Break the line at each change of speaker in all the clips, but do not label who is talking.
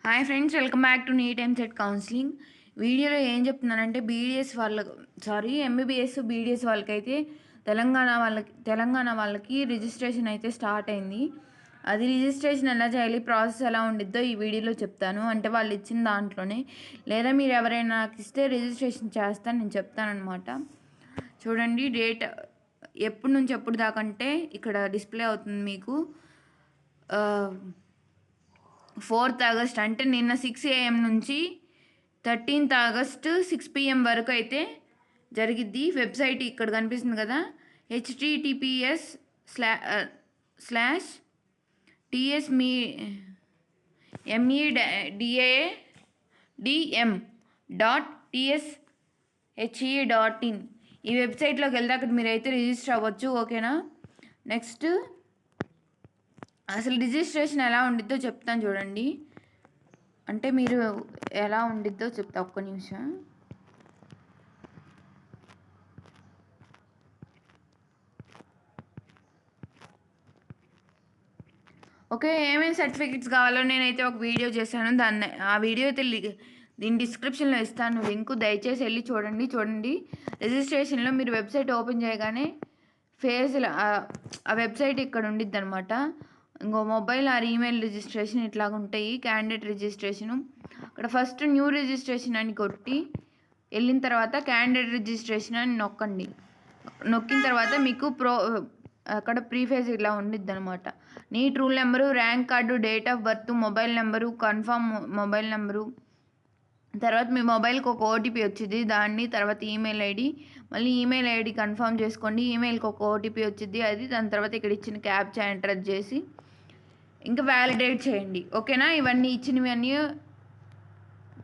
Hi friends, welcome back to NEET EAMCET counselling. వీడియోలో ఏం చెప్తున్నానంటే బీడీఎస్ వాళ్ళకి ఎంబీబీఎస్ బీడీఎస్ వాళ్ళకైతే తెలంగాణ వాళ్ళకి రిజిస్ట్రేషన్ అయితే స్టార్ట్ అయింది. అది రిజిస్ట్రేషన్ ఎలా చేయాలి, ప్రాసెస్ ఎలా ఉండిద్దో ఈ వీడియోలో చెప్తాను. అంటే వాళ్ళు ఇచ్చిన దాంట్లోనే, లేదా మీరు ఎవరైనా నాకు ఇస్తే రిజిస్ట్రేషన్ చేస్తాను నేను చెప్తానమాట. చూడండి, డేట్ ఎప్పటి నుంచి ఎప్పుడు దాకా అంటే ఇక్కడ డిస్ప్లే అవుతుంది మీకు. 4th ఆగస్ట్ అంటే నిన్న 6 AM నుంచి 13th ఆగస్ట్ 6 PM వరకు అయితే జరిగిద్ది. వెబ్సైట్ ఇక్కడ కనిపిస్తుంది కదా, https://TSMEDADM.TSHE.in. ఈ వెబ్సైట్లోకి వెళ్తే అక్కడ మీరైతే రిజిస్టర్ అవ్వచ్చు. ఓకేనా. నెక్స్ట్ అసలు రిజిస్ట్రేషన్ ఎలా ఉండిద్దో చెప్తాను చూడండి. అంటే మీరు ఎలా ఉండిద్దో చెప్తా, ఒక్క నిమిషం. ఓకే, ఏమేమి సర్టిఫికెట్స్ కావాలో నేనైతే ఒక వీడియో చేశాను. ఆ వీడియో అయితే దీని డిస్క్రిప్షన్లో ఇస్తాను లింక్, దయచేసి వెళ్ళి చూడండి. రిజిస్ట్రేషన్లో మీరు వెబ్సైట్ ఓపెన్ చేయగానే ఆ వెబ్సైట్ ఇక్కడ ఉండిద్ది అనమాట. ఇంకో మొబైల్ ఆర్ ఈమెయిల్ రిజిస్ట్రేషన్ ఇట్లాగ ఉంటాయి. క్యాండిడేట్ రిజిస్ట్రేషను అక్కడ ఫస్ట్ న్యూ రిజిస్ట్రేషన్ అని కొట్టి వెళ్ళిన తర్వాత క్యాండిడేట్ రిజిస్ట్రేషన్ అని నొక్కండి. నొక్కిన తర్వాత మీకు అక్కడ ప్రీఫేజ్ ఇలా ఉండిద్ది అనమాట. NEET roll number, rank card, date of birth, mobile number, confirm mobile number, తర్వాత మీ మొబైల్కి ఒక ఓటీపీ వచ్చింది, దాన్ని తర్వాత ఈమెయిల్ ఐడి, మళ్ళీ ఈమెయిల్ ఐడి కన్ఫర్మ్ చేసుకోండి. ఈమెయిల్కి ఒక ఓటీపీ వచ్చింది, అది దాని తర్వాత ఇక్కడ ఇచ్చిన క్యాప్చా ఎంటర్ చేసి ఇంకా వ్యాలిడేట్ చేయండి. ఓకేనా. ఇవన్నీ ఇచ్చినవన్నీ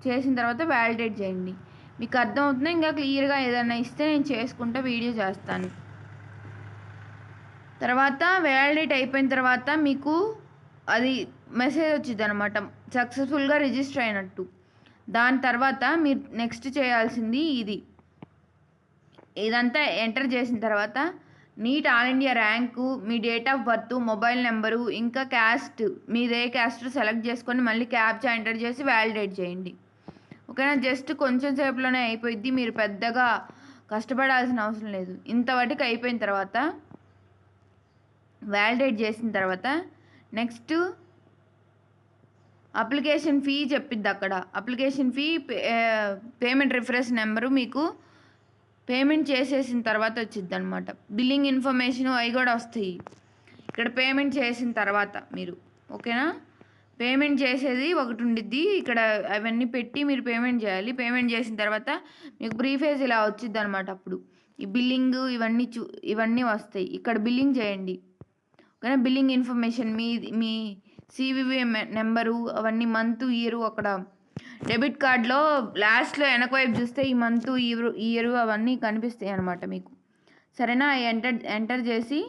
చేసిన తర్వాత వ్యాలిడేట్ చేయండి. మీకు అర్థమవుతుందా? ఇంకా క్లియర్గా ఏదైనా ఇస్తే నేను చేసుకుంటా వీడియో చేస్తాను. తర్వాత వ్యాలిడేట్ అయిపోయిన తర్వాత మీకు అది మెసేజ్ వచ్చింది అనమాట, సక్సెస్ఫుల్గా రిజిస్టర్ అయినట్టు. దాని తర్వాత మీరు నెక్స్ట్ చేయాల్సింది ఇదంతా ఎంటర్ చేసిన తర్వాత NEET all India rank, me date of birth, mobile number, ఇంకా క్యాస్ట్, మీదే క్యాస్ట్ సెలెక్ట్ చేసుకొని మళ్ళీ క్యాప్చా ఎంటర్ చేసి వ్యాలిడేట్ చేయండి. ఓకేనా. జస్ట్ కొంచెం సేపులోనే అయిపోయింది, మీరు పెద్దగా కష్టపడాల్సిన అవసరం లేదు. ఇంతవరకు అయిపోయిన తర్వాత వ్యాలిడేట్ చేసిన తర్వాత నెక్స్ట్ అప్లికేషన్ ఫీ చెప్పిద్ది అక్కడ. Application fee, payment reference number మీకు పేమెంట్ చేసేసిన తర్వాత వచ్చిద్ది అనమాట. బిల్లింగ్ ఇన్ఫర్మేషన్ అవి కూడా వస్తాయి ఇక్కడ పేమెంట్ చేసిన తర్వాత మీరు. ఓకేనా. పేమెంట్ చేసేది ఒకటి ఉండిద్ది ఇక్కడ, అవన్నీ పెట్టి మీరు పేమెంట్ చేయాలి. పేమెంట్ చేసిన తర్వాత మీకు ప్రీఫేజ్ ఇలా వచ్చిద్ది అనమాట. అప్పుడు ఈ బిల్లింగ్ ఇవన్నీ వస్తాయి. ఇక్కడ బిల్లింగ్ చేయండి. ఓకేనా. బిల్లింగ్ ఇన్ఫర్మేషన్ మీ సివివి నెంబరు, అవన్నీ మంత్, ఇయరు, అక్కడ డెబిట్ కార్డ్లో లాస్ట్లో వెనక వైపు చూస్తే ఈ మంత్, ఇయరు అవన్నీ కనిపిస్తాయి అనమాట మీకు. సరేనా. ఎంటర్ చేసి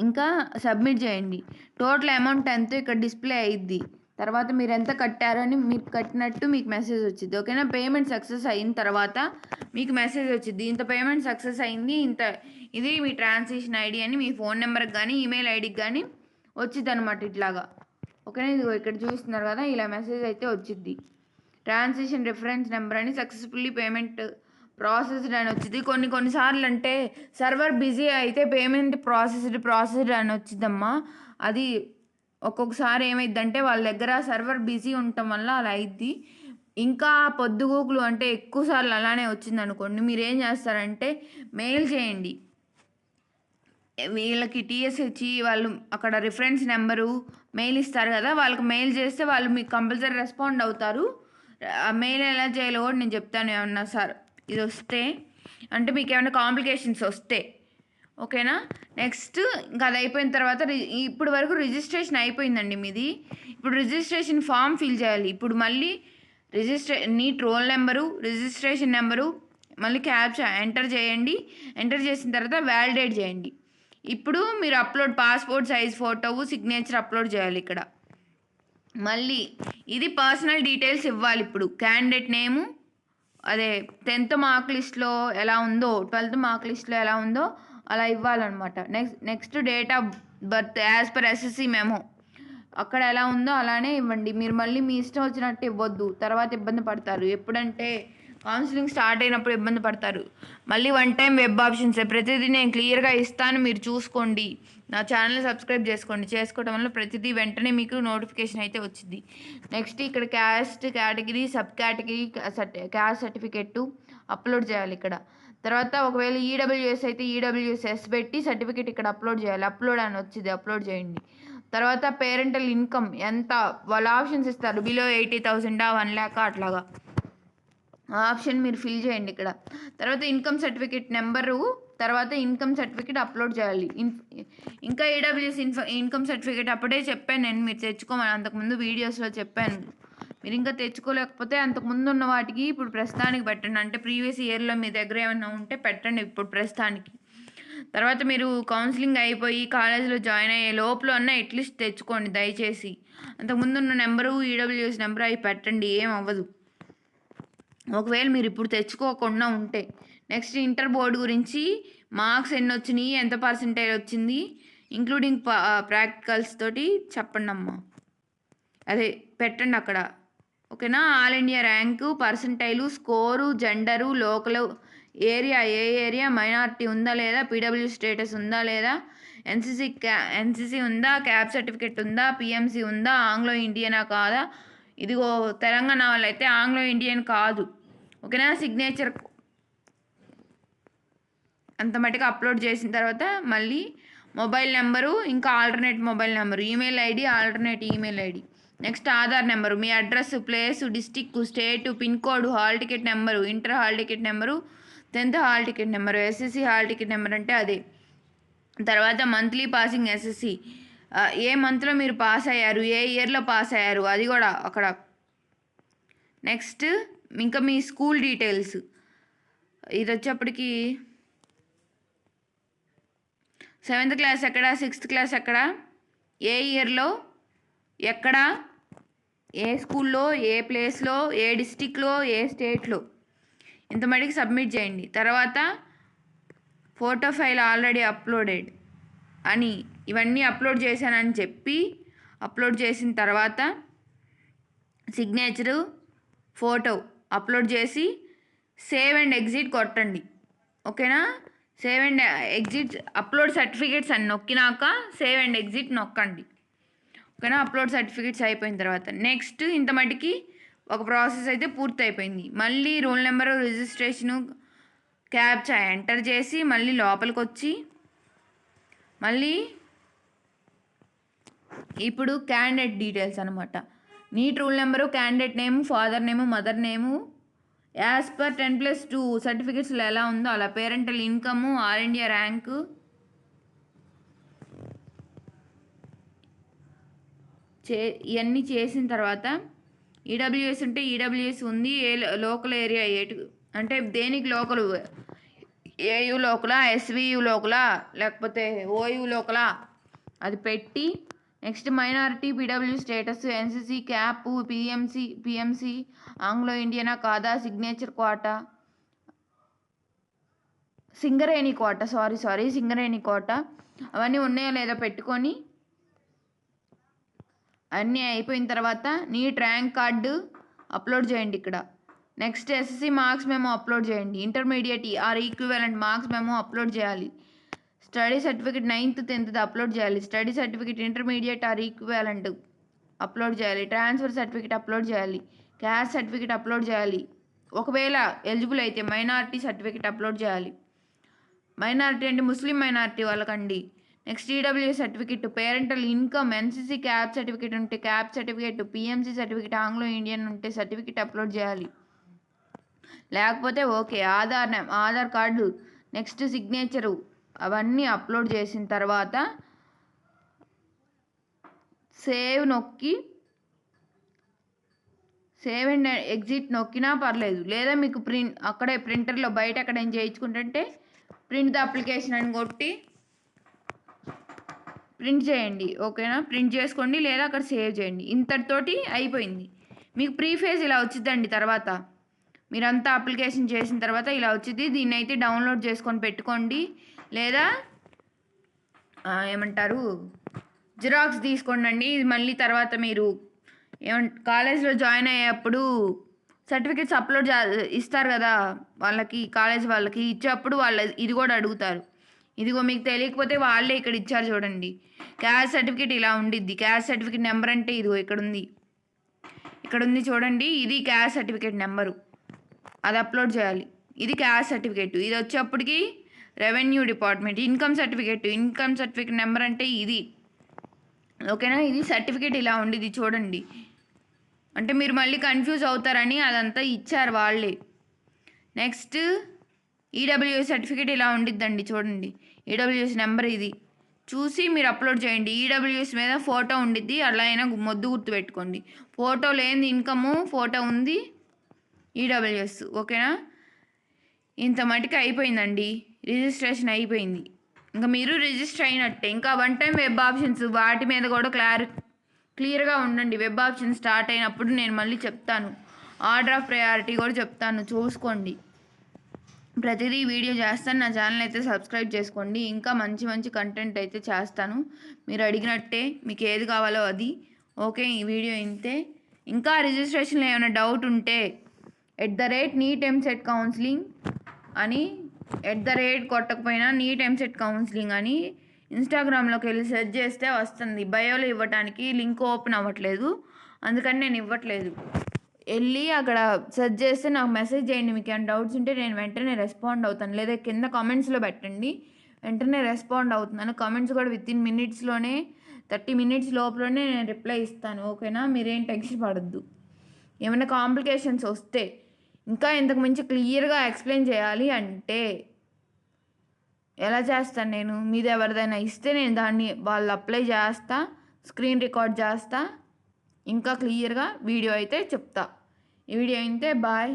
ఇంకా సబ్మిట్ చేయండి. టోటల్ అమౌంట్ ఎంతో ఇక్కడ డిస్ప్లే అయ్యిద్ది. తర్వాత మీరు ఎంత కట్టారో అని మీకు కట్టినట్టు మీకు మెసేజ్ వచ్చింది. ఓకేనా. పేమెంట్ సక్సెస్ అయిన తర్వాత మీకు మెసేజ్ వచ్చింది, ఇంత పేమెంట్ సక్సెస్ అయింది, ఇది మీ ట్రాన్సాక్షన్ ఐడి అని మీ ఫోన్ నెంబర్కి కానీ ఈమెయిల్ ఐడికి కానీ వచ్చింది అనమాట ఇట్లాగా. ఓకేనా. ఇది ఇక్కడ చూస్తున్నారు కదా, ఇలా మెసేజ్ అయితే వచ్చింది. ట్రాన్సాక్షన్ రిఫరెన్స్ నెంబర్ అని సక్సెస్ఫుల్లీ పేమెంట్ ప్రాసెస్డ్ అని వచ్చింది. కొన్నిసార్లు అంటే సర్వర్ బిజీ అయితే పేమెంట్ ప్రాసెస్డ్ అని వచ్చిందమ్మా. అది ఒక్కొక్కసారి ఏమైందంటే వాళ్ళ దగ్గర సర్వర్ బిజీ ఉండటం వల్ల అలా అయిద్ది. ఇంకా పొద్దుగూకులు అంటే ఎక్కువసార్లు అలానే వచ్చింది అనుకోండి, మీరు ఏం చేస్తారంటే మెయిల్ చేయండి వీళ్ళకి. టీఎస్హెచ్ఈ వాళ్ళు అక్కడ రిఫరెన్స్ నెంబరు మెయిల్ ఇస్తారు కదా, వాళ్ళకి మెయిల్ చేస్తే వాళ్ళు మీకు కంపల్సరీ రెస్పాండ్ అవుతారు. మెయిల్ ఎలా చేయాలో కూడా నేను చెప్తాను. ఏమన్నా సార్ ఇది వస్తే అంటే మీకు ఏమైనా కాంప్లికేషన్స్ వస్తే. ఓకేనా. నెక్స్ట్ ఇంకా అది అయిపోయిన తర్వాత ఇప్పుడు వరకు రిజిస్ట్రేషన్ అయిపోయిందండి మీది. ఇప్పుడు రిజిస్ట్రేషన్ ఫామ్ ఫిల్ చేయాలి. ఇప్పుడు మళ్ళీ NEET roll number, registration number, మళ్ళీ క్యాప్చా ఎంటర్ చేయండి. ఎంటర్ చేసిన తర్వాత వ్యాలిడేట్ చేయండి. ఇప్పుడు మీరు passport size photo, signature upload చేయాలి ఇక్కడ. మళ్ళీ ఇది పర్సనల్ డీటెయిల్స్ ఇవ్వాలి. ఇప్పుడు క్యాండిడేట్ నేము, అదే 10th మార్క్ లిస్ట్లో ఎలా ఉందో, 12th మార్క్ లిస్ట్లో ఎలా ఉందో అలా ఇవ్వాలన్నమాట. Next date of birth as per SSC memo, అక్కడ ఎలా ఉందో అలానే ఇవ్వండి. మీరు మళ్ళీ మీ ఇష్టం వచ్చినట్టు ఇవ్వద్దు, తర్వాత ఇబ్బంది పడతారు. ఎప్పుడంటే కౌన్సిలింగ్ స్టార్ట్ అయినప్పుడు ఇబ్బంది పడతారు. మళ్ళీ వన్ టైం వెబ్ ఆప్షన్స్ ప్రతిదీ నేను క్లియర్గా ఇస్తాను, మీరు చూసుకోండి. నా ఛానల్ సబ్స్క్రైబ్ చేసుకోండి. చేసుకోవడం వల్ల ప్రతిదీ వెంటనే మీకు నోటిఫికేషన్ అయితే వచ్చింది. నెక్స్ట్ ఇక్కడ caste category, sub category, caste certificate upload చేయాలి ఇక్కడ. తర్వాత ఒకవేళ ఈడబ్ల్యూఎస్ అయితే ఈడబ్ల్యూఎస్ పెట్టి సర్టిఫికేట్ ఇక్కడ అప్లోడ్ చేయాలి. అప్లోడ్ అని వచ్చింది, అప్లోడ్ చేయండి. తర్వాత పేరెంటల్ ఇన్కమ్ ఎంత వాళ్ళ ఆప్షన్స్ ఇస్తారు, బిలో 80,000 1 lakh అట్లాగా ఆప్షన్ మీరు ఫిల్ చేయండి ఇక్కడ. తర్వాత ఇన్కమ్ సర్టిఫికేట్ నెంబరు, తర్వాత ఇన్కమ్ సర్టిఫికేట్ అప్లోడ్ చేయాలి. ఇంకా ఈడబ్ల్యూఎస్ ఇన్కమ్ సర్టిఫికేట్ అప్పుడే చెప్పాను నేను, మీరు తెచ్చుకోమని అంతకుముందు వీడియోస్లో చెప్పాను. మీరు ఇంకా తెచ్చుకోలేకపోతే అంతకుముందు ఉన్న వాటికి ఇప్పుడు ప్రస్తుతానికి పెట్టండి. అంటే ప్రీవియస్ ఇయర్లో మీ దగ్గర ఏమైనా ఉంటే పెట్టండి ఇప్పుడు ప్రస్తుతానికి. తర్వాత మీరు కౌన్సిలింగ్ అయిపోయి కాలేజీలో జాయిన్ అయ్యే లోపల అన్న అట్లీస్ట్ తెచ్చుకోండి దయచేసి. అంతకుముందు ఉన్న నెంబరు ఈడబ్ల్యూఎస్ నెంబరు అవి పెట్టండి, ఏం అవ్వదు ఒకవేళ మీరు ఇప్పుడు తెచ్చుకోకుండా ఉంటే. నెక్స్ట్ ఇంటర్ బోర్డు గురించి మార్క్స్ ఎన్ని వచ్చినాయి, ఎంత పర్సెంటేజ్ వచ్చింది, ఇంక్లూడింగ్ ప్రాక్టికల్స్ తోటి చెప్పండి అమ్మా, అదే పెట్టండి అక్కడ. ఓకేనా. All India rank, percentile, score, gender, local area, ఏ ఏరియా, మైనారిటీ ఉందా లేదా, పీడబ్ల్యూ స్టేటస్ ఉందా లేదా, ఎన్సీసీ ఉందా, క్యాబ్ సర్టిఫికెట్ ఉందా, పిఎంసీ ఉందా, ఆంగ్లో ఇండియనా కాదా. ఇదిగో తెలంగాణ వాళ్ళైతే ఆంగ్లో ఇండియన్ కాదు. ఓకేనా. సిగ్నేచర్ అంత మటుకు అప్లోడ్ చేసిన తర్వాత మళ్ళీ మొబైల్ నెంబరు, ఇంకా alternate mobile number, email ID, alternate email ID. Next Aadhaar number, మీ address, place, district, state, pin code, hall ticket number, inter hall ticket number, 10th hall ticket number, SSC hall ticket number అంటే అదే. తర్వాత monthly passing SSC, ఏ మంత్లో మీరు pass అయ్యారు, ఏ ఇయర్లో pass అయ్యారు అది కూడా అక్కడ. నెక్స్ట్ ఇంకా మీ స్కూల్ డీటెయిల్స్, ఇది వచ్చేప్పటికి 7th క్లాస్ ఎక్కడ, 6th క్లాస్ ఎక్కడ, ఏ ఇయర్లో ఎక్కడ, ఏ స్కూల్లో, ఏ ప్లేస్లో, ఏ డిస్టిక్లో, ఏ స్టేట్లో, ఇంత మటుకు సబ్మిట్ చేయండి. తర్వాత ఫోటో ఫైల్ ఆల్రెడీ అప్లోడెడ్ అని ఇవన్నీ అప్లోడ్ చేశానని చెప్పి అప్లోడ్ చేసిన తర్వాత సిగ్నేచరు, ఫోటో అప్లోడ్ చేసి సేవ్ అండ్ ఎగ్జిట్ కొట్టండి. ఓకేనా. Save and exit upload certificates అని నొక్కినాక సేవ్ అండ్ ఎగ్జిట్ నొక్కండి. ఓకేనా. అప్లోడ్ సర్టిఫికేట్స్ అయిపోయిన తర్వాత నెక్స్ట్ ఇంత మటుకి ఒక ప్రాసెస్ అయితే పూర్తి అయిపోయింది. మళ్ళీ roll number, registration, captcha enter చేసి మళ్ళీ లోపలికి వచ్చి మళ్ళీ ఇప్పుడు క్యాండిడేట్ డీటెయిల్స్ అనమాట. NEET roll number, candidate name, father name, mother name as per 10+2 సర్టిఫికేట్స్లో ఎలా ఉందో అలా, parental income, all India rank, ఇవన్నీ చేసిన తర్వాత ఈడబ్ల్యూఎస్ ఉంటే ఈడబ్ల్యూఎస్ ఉంది, ఏ లోకల్ ఏరియా ఏటు అంటే దేనికి లోకల్, ఏయూ లోకలా, ఎస్వియు లోకలా, లేకపోతే ఓయూ లోకలా అది పెట్టి next minority, PW status, NCC, CAP, PMC, Anglo ఇండియనా కాదా, సిగ్నేచర్ కోటా, సింగరేణి కోట అవన్నీ ఉన్నాయో లేదో పెట్టుకొని అన్నీ అయిపోయిన తర్వాత నీట్ ర్యాంక్ కార్డు అప్లోడ్ చేయండి ఇక్కడ. Next SSC marks memo upload చేయండి. Intermediate or equivalent marks memo upload చేయాలి. Study certificate 9th 10th upload చేయాలి. Study certificate intermediate or equivalent upload చేయాలి. ట్రాన్స్ఫర్ సర్టిఫికేట్ అప్లోడ్ చేయాలి. క్యాస్ట్ సర్టిఫికేట్ అప్లోడ్ చేయాలి. ఒకవేళ eligible అయితే మైనారిటీ సర్టిఫికేట్ అప్లోడ్ చేయాలి. Minority అంటే ముస్లిం మైనారిటీ వాళ్ళకండి. Next EW certificate, parental income, NCC CAP certificate ఉంటే CAP certificate, PMC certificate, Anglo Indian ఉంటే సర్టిఫికేట్ అప్లోడ్ చేయాలి. లేకపోతే okay. Aadhaar card, next signature అవన్నీ అప్లోడ్ చేసిన తర్వాత సేవ్ నొక్కి సేవ్ అండ్ ఎగ్జిట్ నొక్కినా పర్లేదు. లేదా మీకు అక్కడే ప్రింటర్లో బయట ఎక్కడ ఏం చేయించుకుంటుంటే ప్రింట్ ద అప్లికేషన్ అని కొట్టి ప్రింట్ చేయండి. ఓకేనా. ప్రింట్ చేసుకోండి లేదా అక్కడ సేవ్ చేయండి. ఇంతటితోటి అయిపోయింది. మీకు ప్రీ ఫేజ్ ఇలా వచ్చిందండి. తర్వాత మీరంతా అప్లికేషన్ చేసిన తర్వాత ఇలా వచ్చింది. దీన్ని అయితే డౌన్లోడ్ చేసుకొని పెట్టుకోండి. లేదా ఏమంటారు జిరాక్స్ తీసుకోండి. ఇది మళ్ళీ తర్వాత మీరు కాలేజ్లో జాయిన్ అయ్యేప్పుడు సర్టిఫికేట్స్ అప్లోడ్ ఇస్తారు కదా వాళ్ళకి, కాలేజ్ వాళ్ళకి ఇచ్చేటప్పుడు వాళ్ళు ఇది కూడా అడుగుతారు. ఇదిగో మీకు తెలియకపోతే వాళ్ళే ఇక్కడ ఇచ్చారు చూడండి. క్యాస్ట్ సర్టిఫికేట్ ఇలా ఉండిద్ది. క్యాస్ట్ సర్టిఫికేట్ నెంబర్ అంటే ఇదిగో ఇక్కడ ఉంది చూడండి. ఇది క్యాస్ట్ సర్టిఫికేట్ నెంబరు, అది అప్లోడ్ చేయాలి. ఇది క్యాస్ట్ సర్టిఫికేట్. ఇది వచ్చేప్పటికి revenue department. Income certificate number అంటే ఇది, ఓకేనా. ఇది సర్టిఫికేట్ ఇలా ఉండిద్ది చూడండి. అంటే మీరు మళ్ళీ కన్ఫ్యూజ్ అవుతారని అదంతా ఇచ్చారు వాళ్ళే. నెక్స్ట్ ఈడబ్ల్యూఎస్ సర్టిఫికేట్ ఇలా ఉండిద్దండి చూడండి. ఈడబ్ల్యూఎస్ నెంబర్ ఇది చూసి మీరు అప్లోడ్ చేయండి. ఈడబ్ల్యూఎస్ మీద ఫోటో ఉండిద్ది, అలా అయినా మొద్దు గుర్తు పెట్టుకోండి. ఫోటో లేని ఇన్కము, ఫోటో ఉంది ఈడబ్ల్యూఎస్, ఓకేనా. ఇంత మటుకు అయిపోయిందండి, రిజిస్ట్రేషన్ అయిపోయింది. ఇంకా మీరు రిజిస్టర్ అయినట్టే. ఇంకా వన్ టైం వెబ్ ఆప్షన్స్ వాటి మీద కూడా క్లియర్గా ఉండండి. వెబ్ ఆప్షన్ స్టార్ట్ అయినప్పుడు నేను మళ్ళీ చెప్తాను. ఆర్డర్ ఆఫ్ ప్రయారిటీ కూడా చెప్తాను, చూసుకోండి. ప్రతిదీ వీడియో చేస్తాను. నా ఛానల్ అయితే సబ్స్క్రైబ్ చేసుకోండి. ఇంకా మంచి మంచి కంటెంట్ అయితే చేస్తాను, మీరు అడిగినట్టే. మీకు ఏది కావాలో అది. ఓకే, ఈ వీడియో ఇంతే. ఇంకా రిజిస్ట్రేషన్లో ఏమైనా డౌట్ ఉంటే @NEET MCET కౌన్సిలింగ్ అని, కొట్టకపోయినా NEET MCET కౌన్సిలింగ్ అని ఇన్స్టాగ్రామ్లోకి వెళ్ళి సెర్చ్ చేస్తే వస్తుంది. బయోలో ఇవ్వడానికి లింక్ ఓపెన్ అవ్వట్లేదు, అందుకని నేను ఇవ్వట్లేదు. వెళ్ళి అక్కడ సెర్చ్ చేస్తే నాకు మెసేజ్ చేయండి. మీకు ఏమైనా డౌట్స్ ఉంటే నేను వెంటనే రెస్పాండ్ అవుతాను, లేదా కింద కామెంట్స్లో పెట్టండి, వెంటనే రెస్పాండ్ అవుతున్నాను. కామెంట్స్ కూడా వితిన్ మినిట్స్లోనే, 30 minutes లోపలనే నేను రిప్లై ఇస్తాను, ఓకేనా. మీరేం టెన్షన్ పడద్దు. ఏమైనా కాంప్లికేషన్స్ వస్తే, ఇంకా ఇంతకు మించి క్లియర్గా ఎక్స్ప్లెయిన్ చేయాలి అంటే ఎలా చేస్తాను నేను? మీది ఎవరిదైనా ఇస్తే నేను దాన్ని వాళ్ళు అప్లై చేస్తా, స్క్రీన్ రికార్డ్ చేస్తా, ఇంకా క్లియర్గా వీడియో అయితే చెప్తా. ఈ వీడియో అయితే బాయ్.